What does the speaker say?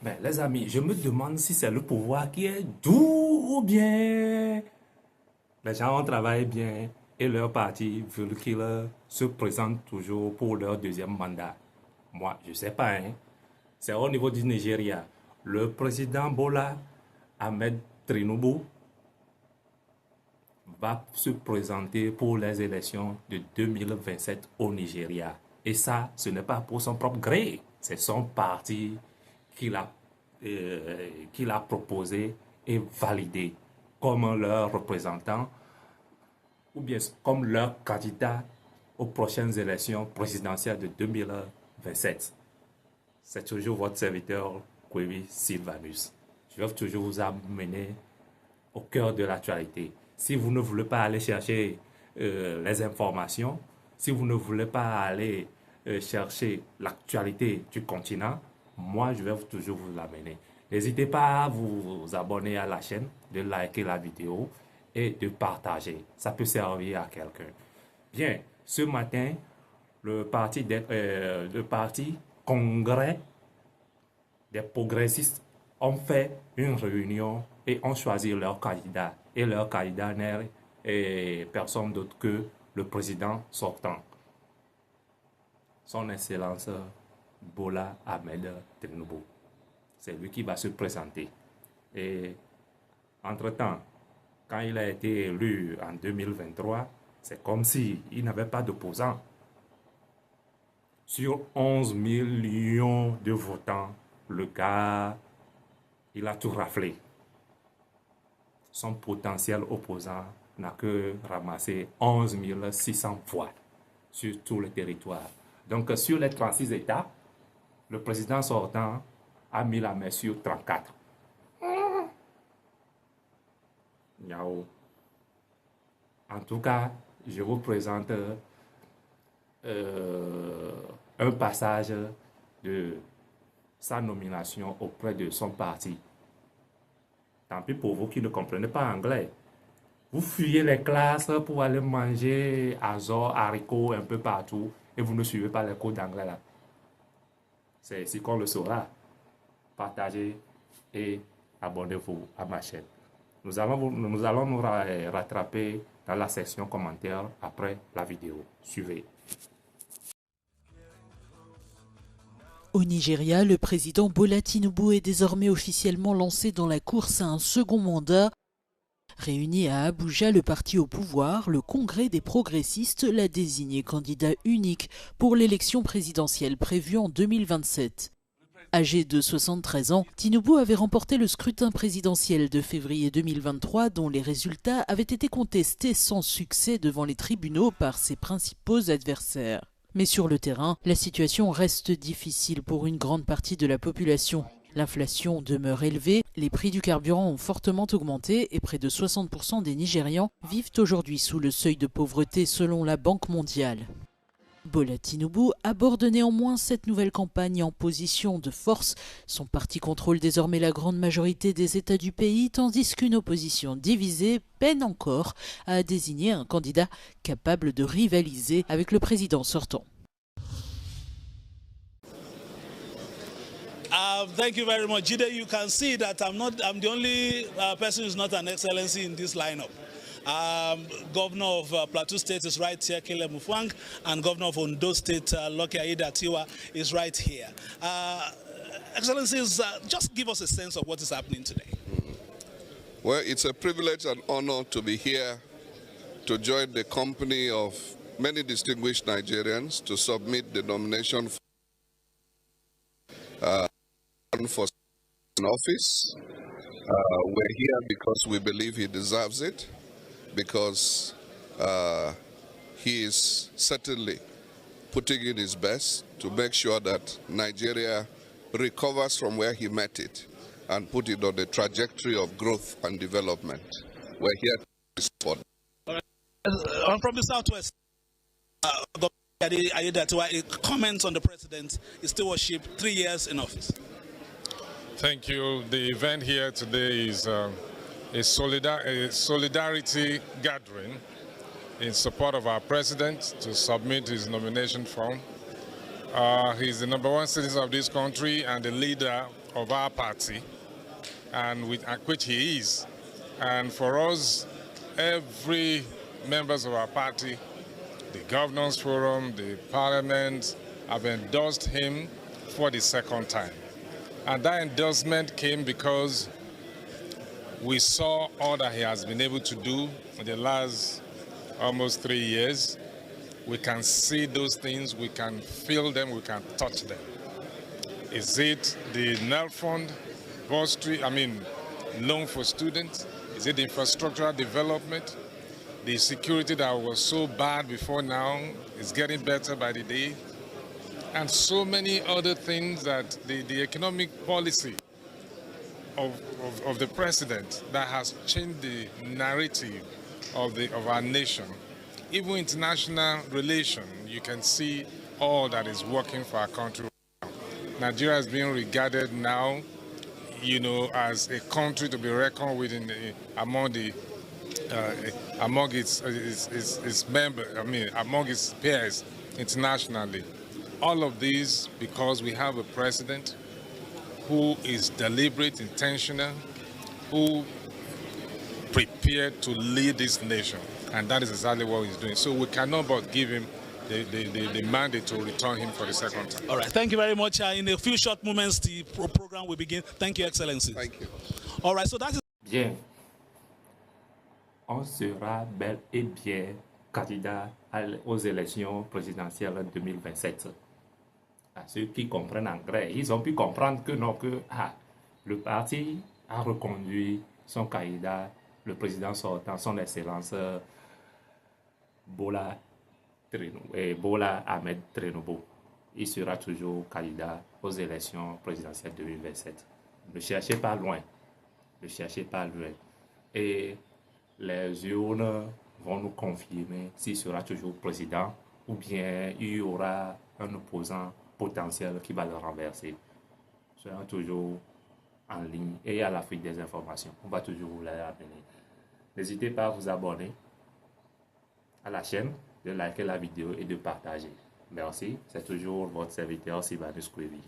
Ben, les amis, je me demande si c'est le pouvoir qui est doux ou bien les gens ont travaillé bien et leur parti veut qu'ils se présentent toujours pour leur deuxième mandat. Moi, je ne sais pas, hein. C'est au niveau du Nigeria. Le président Bola Ahmed Tinubu va se présenter pour les élections de 2027 au Nigeria. Et ça, ce n'est pas pour son propre gré. C'est son parti qui l'a proposé et validé comme leur représentant ou bien comme leur candidat aux prochaines élections présidentielles de 2027. C'est toujours votre serviteur, Kwebi Sylvanus. Je vais toujours vous amener au cœur de l'actualité. Si vous ne voulez pas aller chercher les informations, si vous ne voulez pas aller chercher l'actualité du continent, moi, je vais toujours vous l'amener. N'hésitez pas à vous abonner à la chaîne, de liker la vidéo et de partager. Ça peut servir à quelqu'un. Bien, ce matin, le parti Congrès des progressistes ont fait une réunion et ont choisi leur candidat. Et leur candidat n'est personne d'autre que le président sortant, son Excellence Bola Ahmed Tinubu. C'est lui qui va se présenter. Et entre-temps, quand il a été élu en 2023, c'est comme s'il n'avait pas d'opposant. Sur 11 millions de votants, le gars, il a tout raflé. Son potentiel opposant n'a que ramassé 11 600 voix sur tout le territoire. Donc, sur les 36 États, le président sortant a mis la main sur 34. En tout cas, je vous présente un passage de sa nomination auprès de son parti. Tant pis pour vous qui ne comprenez pas anglais. Vous fuyez les classes pour aller manger azor, haricots un peu partout et vous ne suivez pas les cours d'anglais là. C'est ici qu'on le saura. Partagez et abonnez-vous à ma chaîne. Nous allons nous rattraper dans la section commentaires après la vidéo. Suivez. Au Nigeria, le président Bola Tinubu est désormais officiellement lancé dans la course à un second mandat. Réuni à Abuja, le parti au pouvoir, le Congrès des progressistes, l'a désigné candidat unique pour l'élection présidentielle prévue en 2027. Âgé de 73 ans, Tinubu avait remporté le scrutin présidentiel de février 2023 dont les résultats avaient été contestés sans succès devant les tribunaux par ses principaux adversaires. Mais sur le terrain, la situation reste difficile pour une grande partie de la population. L'inflation demeure élevée, les prix du carburant ont fortement augmenté et près de 60% des Nigérians vivent aujourd'hui sous le seuil de pauvreté selon la Banque mondiale. Bola Tinubu aborde néanmoins cette nouvelle campagne en position de force. Son parti contrôle désormais la grande majorité des États du pays, tandis qu'une opposition divisée peine encore à désigner un candidat capable de rivaliser avec le président sortant. Thank you very much, Jide. You can see that I'm the only person who's not an excellency in this lineup. Governor of Plateau State is right here, Caleb Mufwang, and Governor of Ondo State, Lucky Aiyedatiwa, is right here. Excellencies, just give us a sense of what is happening today. Well, it's a privilege and honor to be here to join the company of many distinguished Nigerians to submit the nomination for an office. We're here because we believe he deserves it, because he is certainly putting in his best to make sure that Nigeria recovers from where he met it and put it on the trajectory of growth and development. We're here to support. I'm from the Southwest. Comments on the president, his stewardship, 3 years in office. Thank you. The event here today is a solidarity gathering in support of our president to submit his nomination form. He's the #1 citizen of this country and the leader of our party, and which he is. And for us, every members of our party, the Governors Forum, the Parliament, have endorsed him for the second time. And that endorsement came because we saw all that he has been able to do in the last almost 3 years. We can see those things, we can feel them, we can touch them. Is it the NEL Fund, bursary, loan for students? Is it the infrastructural development? The security that was so bad before now is getting better by the day. And so many other things that the economic policy of the president that has changed the narrative of our nation. Even international relation, you can see all that is working for our country. Nigeria is being regarded now, as a country to be reckoned with among its members, among its peers internationally. All of these because we have a president who is deliberate, intentional, who prepared to lead this nation. And that is exactly what he's doing. So we cannot but give him the mandate to return him for the second time. All right, thank you very much. In a few short moments, the program will begin. Thank you, Excellency. Thank you. All right, so that is... Bien. On sera bel et bien candidat aux élections présidentielles 2027. À ceux qui comprennent anglais, ils ont pu comprendre que non, le parti a reconduit son candidat, le président sortant, son excellence Bola Ahmed Tinubu. Il sera toujours candidat aux élections présidentielles 2027. Ne cherchez pas loin. Ne cherchez pas loin. Et les urnes vont nous confirmer s'il sera toujours président ou bien il y aura un opposant potentiel qui va le renverser. Soyons toujours en ligne et à l'affût des informations. On va toujours vous les ramener. N'hésitez pas à vous abonner à la chaîne, de liker la vidéo et de partager. Merci. C'est toujours votre serviteur Sylvanus Kouevi.